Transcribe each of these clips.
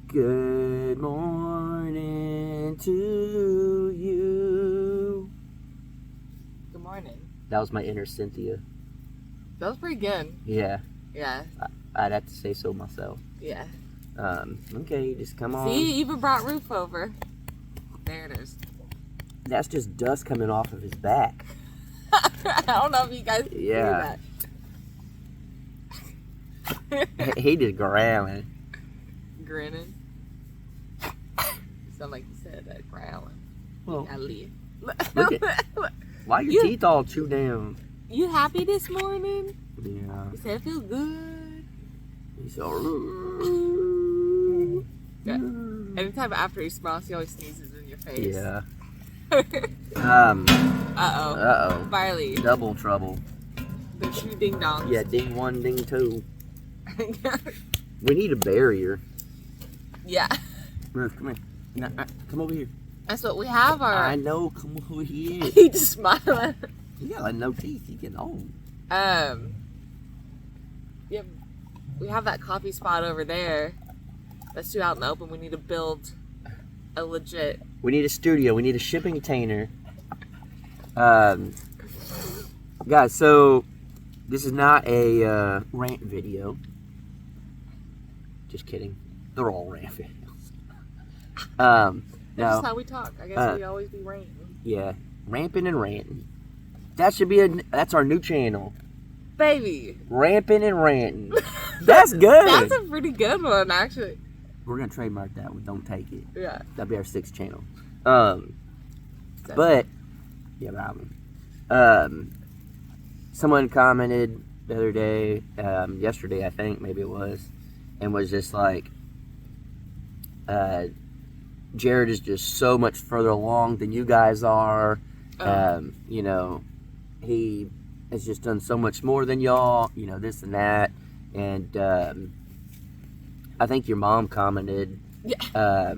Good morning to you. Good morning. That was my inner Cynthia. That was pretty good. Yeah. Yeah. I'd have to say so myself. Yeah. Okay, just come on. See, you even brought Roof over. There it is. That's just dust coming off of his back. I don't know if you guys can Yeah. see that. He did growling. Grinning. You sound like you said that, growling. Well, I live. look at why your teeth all chewed down. You happy this morning? Yeah. You said it feels good. He's all. Yeah. Anytime after he smiles, he always sneezes in your face. Yeah. Uh-oh. Uh-oh. Farley. Double trouble. The two ding-dongs. Yeah, ding one, ding two. We need a barrier. Yeah. Ruth, come here. No, come over here. That's what we have our... I know, come over here. He just smiling. You got like no teeth, you get old. Yeah, we have that coffee spot over there. That's too out in the open. We need to build a legit... We need a studio, we need a shipping container. Guys, so this is not a rant video. Just kidding. They're all rant videos. That's no, just how we talk. I guess we always be ranting. yeah, ramping and ranting. That should be that's our new channel. Baby. Ramping and ranting. That's good. That's a pretty good one, actually. We're gonna trademark that one. Don't take it. Yeah. That'll be our 6th channel. But yeah, Robin. Someone commented the other day, yesterday I think maybe it was, and was just like, Jared is just so much further along than you guys are. You know, he has just done so much more than y'all. You know, this and that, and I think your mom commented. Yeah.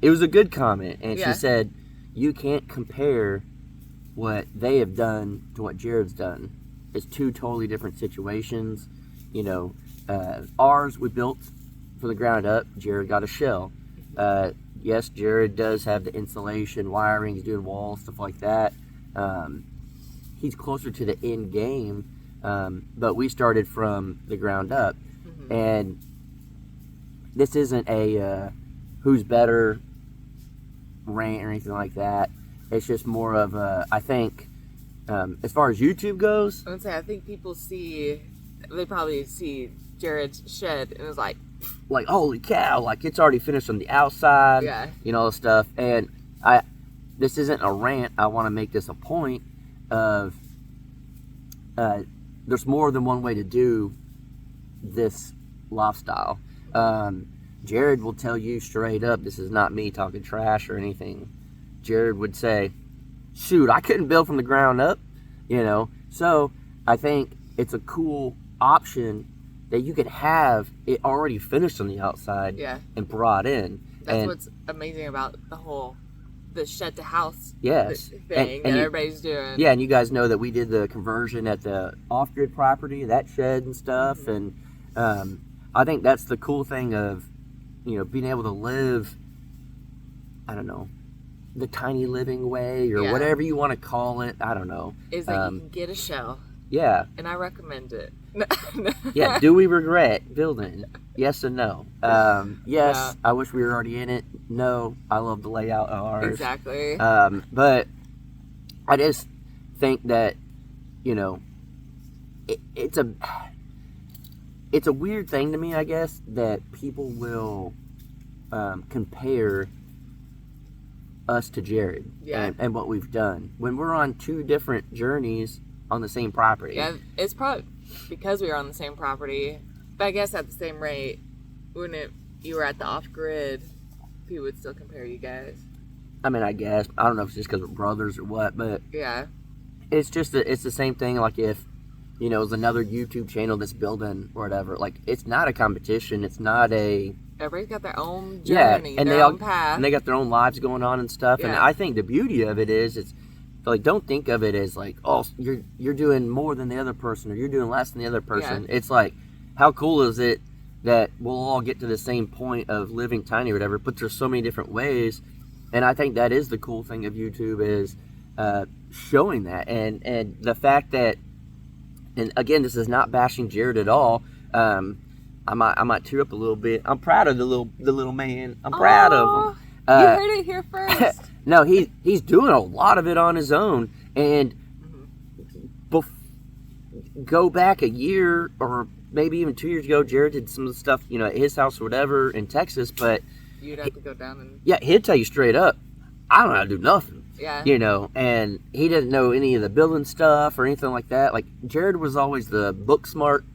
It was a good comment, and Yeah. she said, "You can't compare what they have done to what Jared's done. It's two totally different situations. You know, ours we built from the ground up. Jared got a shell. Yes, Jared does have the insulation, wiring. He's doing walls, stuff like that. He's closer to the end game, but we started from the ground up, and this isn't a who's better rant or anything like that. It's just more of a, I think, as far as YouTube goes. I would say, I think people they probably see Jared's shed and it's like, Holy cow, like it's already finished on the outside, yeah. you know, stuff. And this isn't a rant. I want to make this a point of, there's more than one way to do this lifestyle. Jared will tell you straight up, this is not me talking trash or anything. Jared would say, shoot, I couldn't build from the ground up, you know. So I think it's a cool option that you could have it already finished on the outside, Yeah. and brought in. That's what's amazing about the shed to house Yes. thing that everybody's doing. Yeah, and you guys know that we did the conversion at the off-grid property, that shed and stuff, and I think that's the cool thing of, you know, being able to live, I don't know, the tiny living way or whatever you want to call it. I don't know. Is that you can get a shell. Yeah. And I recommend it. Yeah. Do we regret building? Yes and no. Yes, Yeah. I wish we were already in it. No, I love the layout of ours. Exactly. But I just think that, you know, it's a weird thing to me, I guess, that people will compare us to Jared and what we've done when we're on two different journeys on the same property. Yeah, it's probably because we were on the same property, but I guess at the same rate, wouldn't you were at the off-grid, people would still compare you guys. I mean, I guess. I don't know if it's just because we're brothers or what, but yeah, it's just it's the same thing. Like if, you know, it's another YouTube channel that's building or whatever. Like, it's not a competition. It's not a... Everybody's got their own journey, and their own path. And they got their own lives going on and stuff. Yeah. And I think the beauty of it is, it's like, don't think of it as like, oh, you're doing more than the other person or you're doing less than the other person. Yeah. It's like, how cool is it that we'll all get to the same point of living tiny or whatever, but there's so many different ways. And I think that is the cool thing of YouTube is showing that. And the fact that, and again, this is not bashing Jared at all. I might tear up a little bit. I'm proud of the little man. I'm proud of him. You heard it here first. No, he's doing a lot of it on his own. And go back a year or maybe even 2 years ago, Jared did some of the stuff, you know, at his house or whatever in Texas, but you'd have to go down and... Yeah, he'd tell you straight up, I don't know how to do nothing. Yeah. You know, and he didn't know any of the building stuff or anything like that. Like, Jared was always the book smart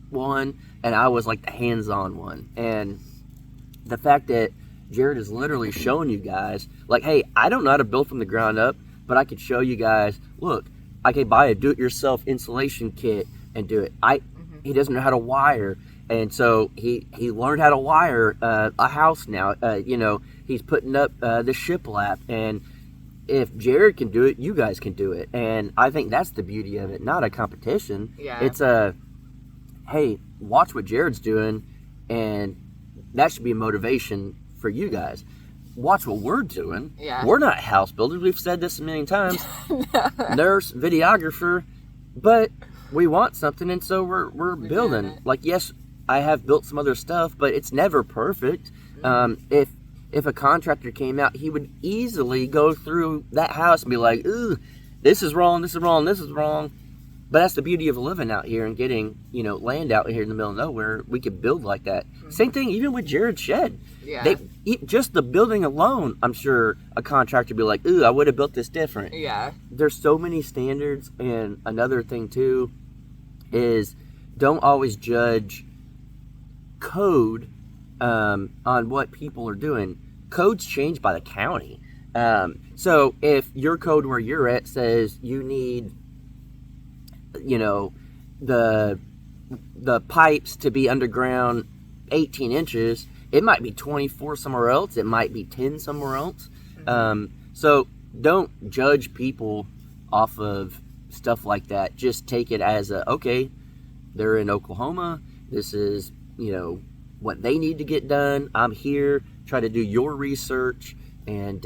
one, and I was like the hands-on one. And the fact that Jared is literally showing you guys, like, hey, I don't know how to build from the ground up, but I could show you guys, look, I could buy a do-it-yourself insulation kit and do it. He doesn't know how to wire, and so he learned how to wire a house now. You know, he's putting up the shiplap, and if Jared can do it, you guys can do it. And I think that's the beauty of it, not a competition. Yeah. It's hey, watch what Jared's doing, and that should be a motivation for you guys. Watch what we're doing. Yeah. We're not house builders. We've said this a million times. Nurse, videographer, but we want something, and so we're building. Like, yes, I have built some other stuff, but it's never perfect. If a contractor came out, he would easily go through that house and be like, ooh, this is wrong, this is wrong, this is wrong. But that's the beauty of living out here and getting, you know, land out here in the middle of nowhere. We could build like that. Same thing even with Jared's shed. Yeah. Just the building alone, I'm sure a contractor would be like, ooh, I would have built this different. Yeah. There's so many standards. And another thing, too, is don't always judge code on what people are doing. Codes change by the county. So if your code where you're at says you need, you know, the pipes to be underground 18 inches, it might be 24 somewhere else. It might be 10 somewhere else. So don't judge people off of stuff like that. Just take it as okay, they're in Oklahoma. This is, you know, what they need to get done. I'm here. Try to do your research. And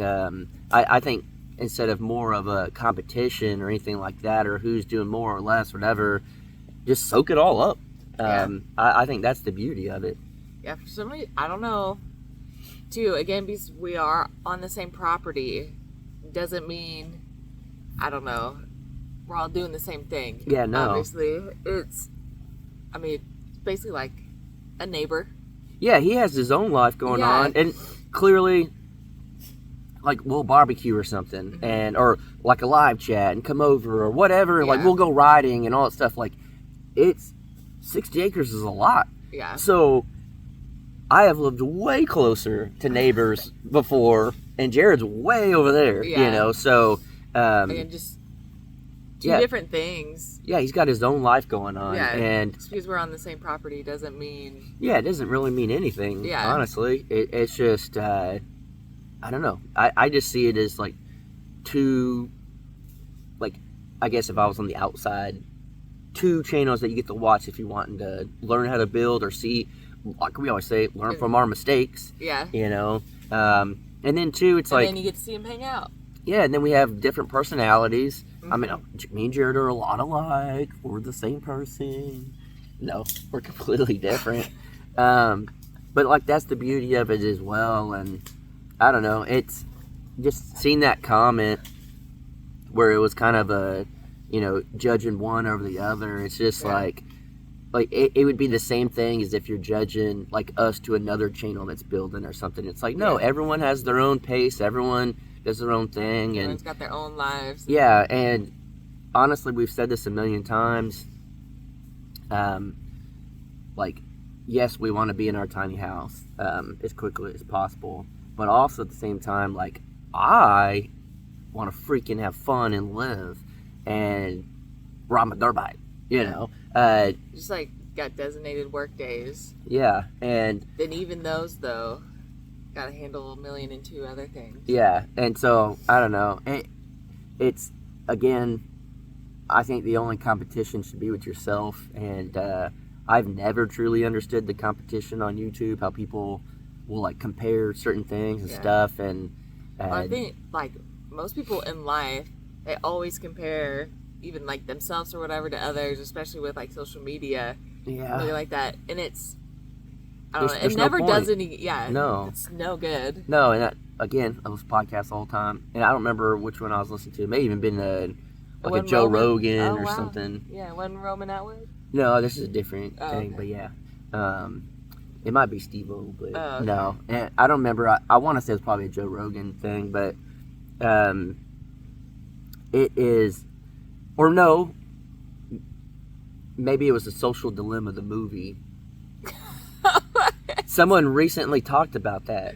I think instead of more of a competition or anything like that, or who's doing more or less, whatever, just soak it all up. I think that's the beauty of it. Yeah, for some reason, I don't know. Too, again, because we are on the same property, doesn't mean, I don't know, we're all doing the same thing. Yeah, no. Obviously, it's basically like a neighbor. Yeah, he has his own life going on, and clearly, like, we'll barbecue or something, and or like a live chat and come over or whatever. Like, we'll go riding and all that stuff. Like, it's 60 acres is a lot. Yeah. So I have lived way closer to neighbors before, and Jared's way over there. You know, so again, just two different things. Yeah, he's got his own life going on. Yeah, and just because we're on the same property doesn't mean... Yeah, it doesn't really mean anything, Yeah. honestly. It's just, I don't know. I just see it as, like, two, like, I guess if I was on the outside, two channels that you get to watch if you want to learn how to build or see, like we always say, learn from our mistakes. Yeah. You know? And then, two, it's like... And then you get to see him hang out. Yeah, and then we have different personalities. I mean, me and Jared are a lot alike. We're the same person. No, we're completely different. But, like, that's the beauty of it as well. And I don't know. It's just seeing that comment where it was kind of a, you know, judging one over the other. It's just like it would be the same thing as if you're judging, like, us to another channel that's building or something. It's like, no, everyone has their own pace. Everyone does their own thing. Everyone's got their own lives. Yeah, and honestly, we've said this a million times. Like, yes, we want to be in our tiny house as quickly as possible, but also at the same time, like, I want to freaking have fun and live and ride my dirt bike, you know. Just like got designated work days. Yeah, and then even those though, gotta handle 1,000,002 other things. Yeah, and so I don't know. It's again, I think the only competition should be with yourself, and I've never truly understood the competition on YouTube, how people will like compare certain things and stuff. And I think like most people in life, they always compare even like themselves or whatever to others, especially with like social media, something like that. And it's, I don't know, it never does any, no, it's no good. No, and again, I listen to podcasts all the time, and I don't remember which one I was listening to. It may even been a Joe Rogan or something. Yeah, wasn't Roman Atwood? No, this is a different thing, okay. but yeah. It might be Steve-O, but okay. no. And I don't remember. I want to say it's probably a Joe Rogan thing, but it is, or no, maybe it was a Social Dilemma, the movie. Someone recently talked about that.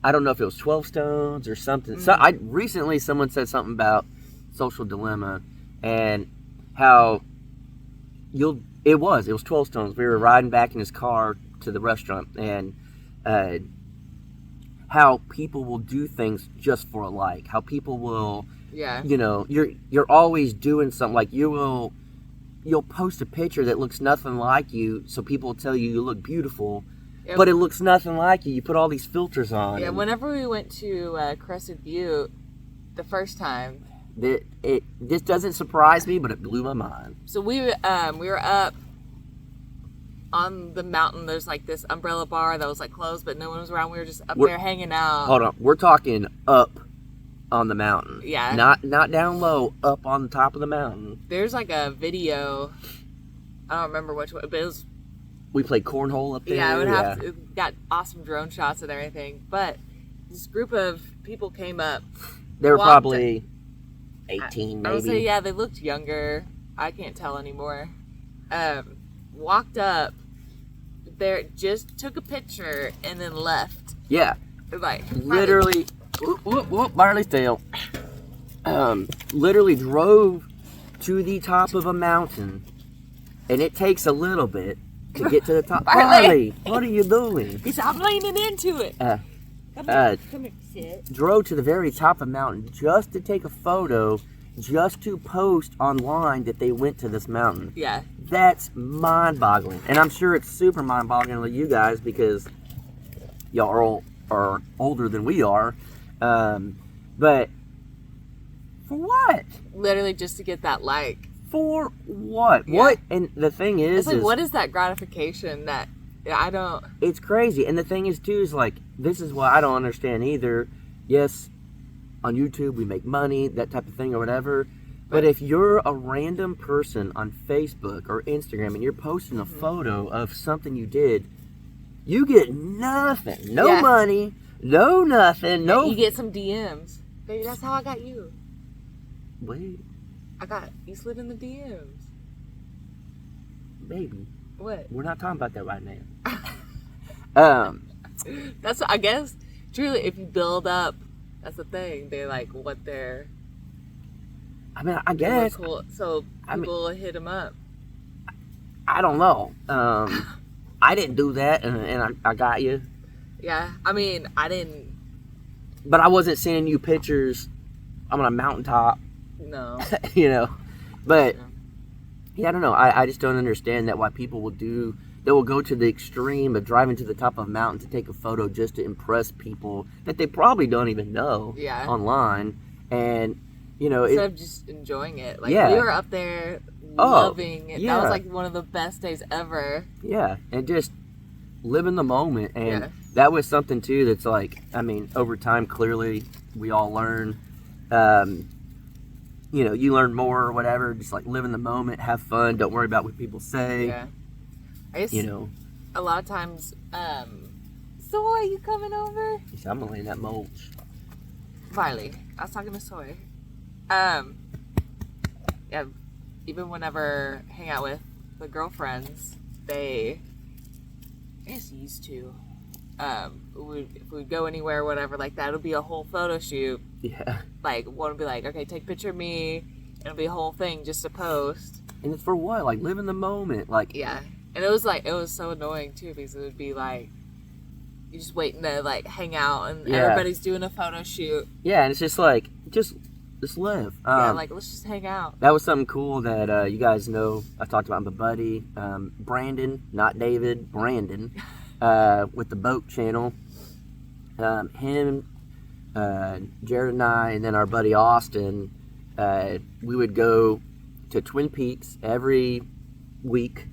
I don't know if it was 12 Stones or something. So recently someone said something about Social Dilemma and how it was 12 Stones. We were riding back in his car to the restaurant, and how people will do things just for a like. How people will, you know, you're always doing something. Like you'll post a picture that looks nothing like you, so people will tell you look beautiful. Yep. But it looks nothing like you. You put all these filters on. Yeah, whenever we went to Crested Butte the first time, this doesn't surprise me, but it blew my mind. So we were up on the mountain. There's like this umbrella bar that was like closed, but no one was around. We were just up there hanging out. Hold on, we're talking up on the mountain. Yeah, not down low. Up on the top of the mountain. There's like a video. I don't remember which one, but it was. We played cornhole up there. Yeah, it got awesome drone shots and everything. But this group of people came up. They were probably 18, maybe. I would say, they looked younger. I can't tell anymore. Walked up there, just took a picture, and then left. Yeah. Like, literally, Barley's tail. Literally drove to the top of a mountain, and it takes a little bit to get to the top. Barley, what are you doing? He said, I'm leaning into it. Come here, sit. Drove to the very top of the mountain just to take a photo, just to post online that they went to this mountain. Yeah. That's mind-boggling. And I'm sure it's super mind-boggling to you guys because y'all are older than we are. But for what? Literally just to get that like. For what? Yeah. What? And the thing is, it's like, what is that gratification that I don't... It's crazy. And the thing is, too, is like, this is what I don't understand either. Yes, on YouTube we make money, that type of thing or whatever. But if you're a random person on Facebook or Instagram and you're posting a photo of something you did, you get nothing. No money, no nothing, no... You get some DMs. Baby, that's how I got you. Wait. You slid in the DMs. Baby. What? We're not talking about that right now. That's, I guess, truly, if you build up, that's the thing. They're like, what they're... I mean, I guess. Cool. So people hit them up. I don't know. I didn't do that, and I got you. Yeah, I mean, I didn't. But I wasn't sending you pictures. I'm on a mountaintop. No. You know, but I don't know. I just don't understand that why people they will go to the extreme of driving to the top of a mountain to take a photo just to impress people that they probably don't even know online. And, you know, instead of just enjoying it. Like, we were up there loving it. That was like one of the best days ever. Yeah, and just living the moment. And that was something, too, that's like, I mean, over time, clearly, we all learn. You know, you learn more or whatever. Just like live in the moment, have fun. Don't worry about what people say. Yeah. I guess, you know, a lot of times, Soy, you coming over? Yes, I'm gonna lay in that mulch. Riley, I was talking to Soy. Yeah, even whenever I hang out with the girlfriends, they, I guess, used to. If we'd go anywhere or whatever like that, it'll be a whole photo shoot. Yeah. Like, one would be like, okay, take a picture of me. It'll be a whole thing just to post. And it's for what? Like, live in the moment. Like, yeah. And it was so annoying too, because it would be like, you're just waiting to like hang out and everybody's doing a photo shoot. Yeah, and it's just like, just Just live. Like, let's just hang out. That was something cool that you guys know. I talked about my buddy, Brandon, not David, Brandon, with the Boat Channel. Him, Jared and I, and then our buddy Austin, we would go to Twin Peaks every week,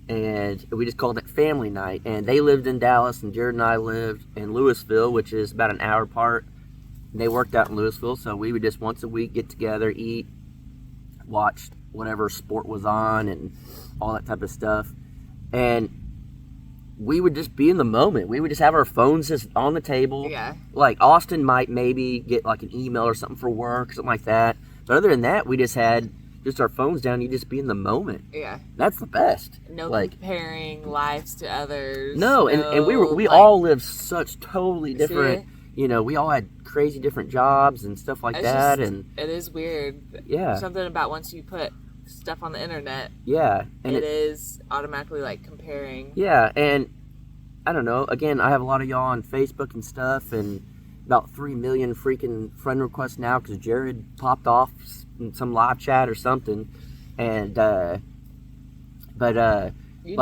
and we just called it family night. And they lived in Dallas, and Jared and I lived in Louisville, which is about an hour apart. And they worked out in Louisville, so we would just once a week get together, eat, watch whatever sport was on, and all that type of stuff. And we would just be in the moment. We would just have our phones just on the table. Yeah. Like, Austin might maybe get like an email or something for work, something like that. But other than that, we just had just our phones down. You just be in the moment. Yeah. That's the best. No like, comparing lives to others. No, and we all lived such totally different. You know, we all had crazy different jobs and stuff like that. And it is weird. Yeah. Something about once you put stuff on the internet. Yeah. And it is automatically like comparing. Yeah, and I don't know. Again, I have a lot of y'all on Facebook and stuff, and about 3 million freaking friend requests now because Jared popped off in some live chat or something. And you like,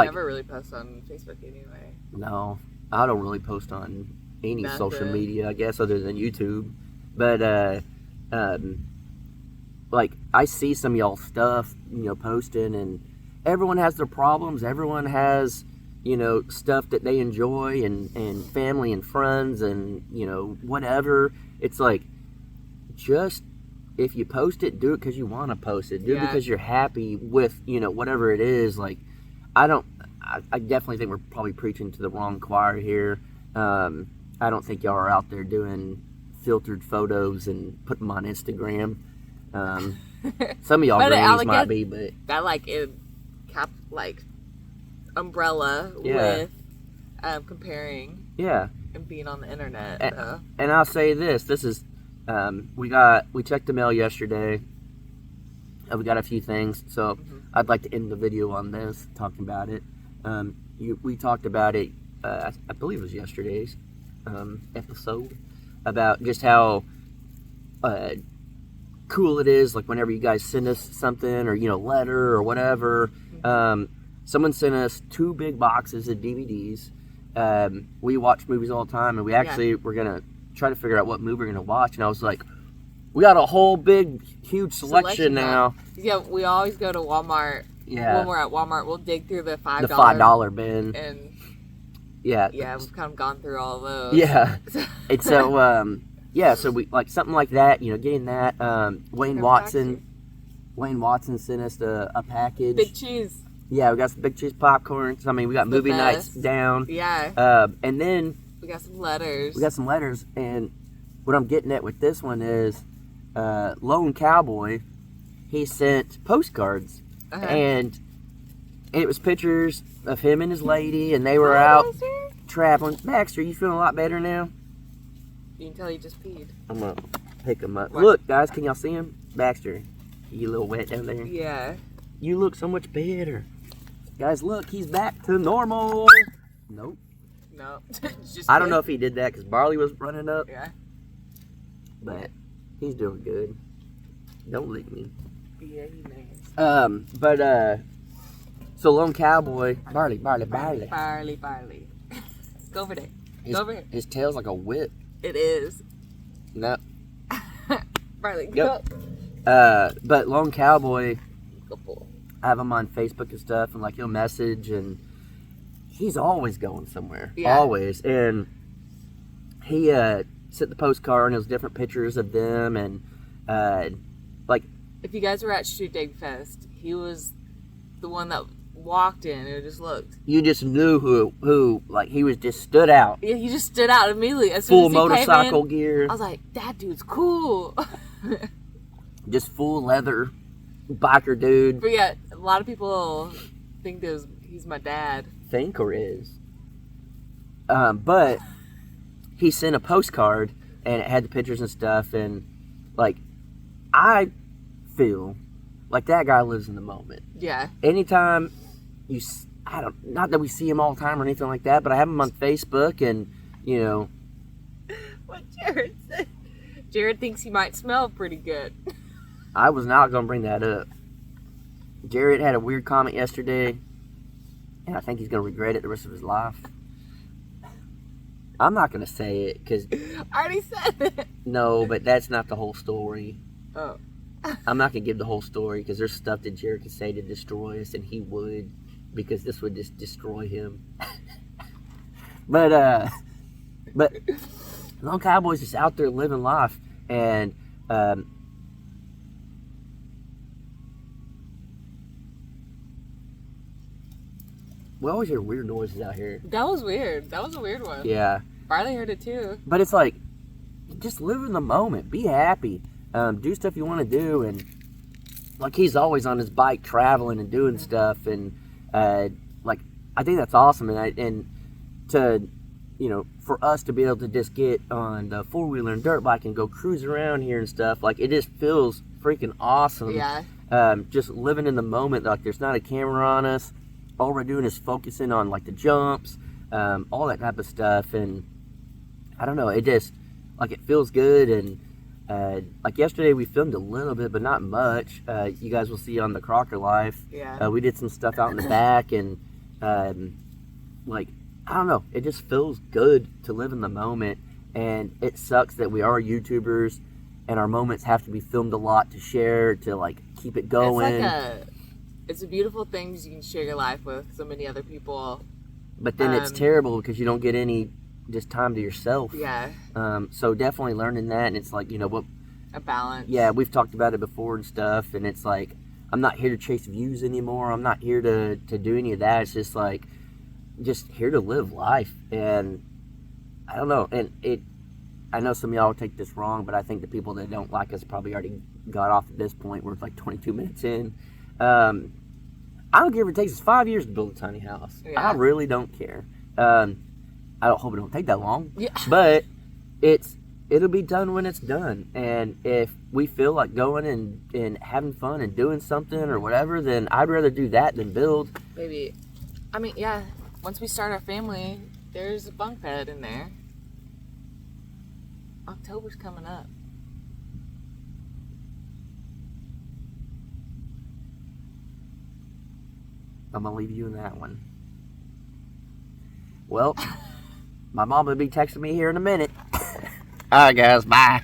never really post on Facebook anyway. No, I don't really post on any Nothing. social media, I guess, other than YouTube. But like, I see some of y'all stuff, you know, posting, and everyone has their problems. Everyone has, you know, stuff that they enjoy, and family and friends, and, you know, whatever. It's like, just, if you post it, do it because you want to post it. Do it because you're happy with, you know, whatever it is. Like, I definitely think we're probably preaching to the wrong choir here. I don't think y'all are out there doing filtered photos and putting them on Instagram. Some of y'all grannies might be, but that umbrella with comparing. Yeah. And being on the internet. And I'll say this is we checked the mail yesterday. We got a few things, so I'd like to end the video on this, talking about it. We talked about it, I believe it was yesterday's episode, about just how cool it is, like whenever you guys send us something, or, you know, letter or whatever. Someone sent us 2 big boxes of DVDs. We watch movies all the time, and we actually were gonna try to figure out what movie we're gonna watch, and I was like, we got a whole big huge selection now. Yeah, we always go to Walmart. Yeah. When we're at Walmart, we'll dig through the $5 $5 bin. And yeah, we've kind of gone through all of those. Yeah. And so so we like something like that, you know, getting that. Wayne Watson sent us a package. Big cheese. Yeah, we got some big cheese popcorn. So, I mean, we got movie nights down. Yeah. And then we got some letters. And what I'm getting at with this one is Lone Cowboy, he sent postcards. And it was pictures of him and his lady, and they were out traveling. Baxter, you feeling a lot better now? You can tell he just peed. I'm going to pick him up. What? Look, guys, can y'all see him? Baxter, you a little wet down there? Yeah. You look so much better. Guys, look, he's back to normal. Nope. No. I don't know if he did that because Barley was running up. Yeah. But he's doing good. Don't lick me. Yeah, he may. So Lone Cowboy, Barley. Barley. Go over there. Go over here. His tail's like a whip. It is. No. Barley, go. But Lone Cowboy, Go pull. I have him on Facebook and stuff, and like he'll message, and he's always going somewhere. Yeah. Always. And he sent the postcard, and it was different pictures of them, and like, if you guys were at Shoot Dig Fest, he was the one that walked in and just looked. You just knew who like, he was just stood out. Yeah, he just stood out immediately. As full soon as he motorcycle came in, gear. I was like, that dude's cool. Just full leather biker dude. But yeah, a lot of people think he's my dad. Think or is. But he sent a postcard, and it had the pictures and stuff, and like, I feel like that guy lives in the moment. Yeah. Anytime not that we see him all the time or anything like that, but I have him on Facebook, and, you know. What Jared said. Jared thinks he might smell pretty good. I was not going to bring that up. Jared had a weird comment yesterday, and I think he's going to regret it the rest of his life. I'm not going to say it because... I already said it. No, but that's not the whole story. Oh. I'm not going to give the whole story because there's stuff that Jared could say to destroy us, and he would, because this would just destroy him. But Lone Cowboy's just out there living life, and we always hear weird noises out here. That was weird. That was a weird one. Yeah. Farley heard it too. But it's like, just live in the moment. Be happy. Do stuff you want to do. And like, he's always on his bike traveling and doing stuff. And like, I think that's awesome. And to, you know, for us to be able to just get on the four-wheeler and dirt bike and go cruise around here and stuff, like, it just feels freaking awesome. Yeah. Just living in the moment. Like, there's not a camera on us. All we're doing is focusing on, like, the jumps, all that type of stuff. And I don't know, it just, like, it feels good. And like yesterday we filmed a little bit, but not much. You guys will see on the Crocker Life. Yeah. We did some stuff out in the back, and like, I don't know, it just feels good to live in the moment. And it sucks that we are YouTubers and our moments have to be filmed a lot to share, to, like, keep it going. It's a beautiful thing because you can share your life with so many other people. But then it's terrible because you don't get any just time to yourself. Yeah. So definitely learning that, and it's like, you know what? A balance. Yeah, we've talked about it before and stuff, and it's like, I'm not here to chase views anymore. I'm not here to do any of that. It's just like, just here to live life. And I don't know. And I know some of y'all will take this wrong, but I think the people that don't like us probably already got off at this point. We're like 22 minutes in. I don't care if it takes us 5 years to build a tiny house. Yeah. I really don't care. I don't hope it don't take that long. Yeah. But it'll be done when it's done. And if we feel like going and having fun and doing something or whatever, then I'd rather do that than build. Maybe. I mean, yeah. Once we start our family, there's a bunk bed in there. October's coming up. I'm going to leave you in that one. Well, my mom will be texting me here in a minute. All right, guys. Bye.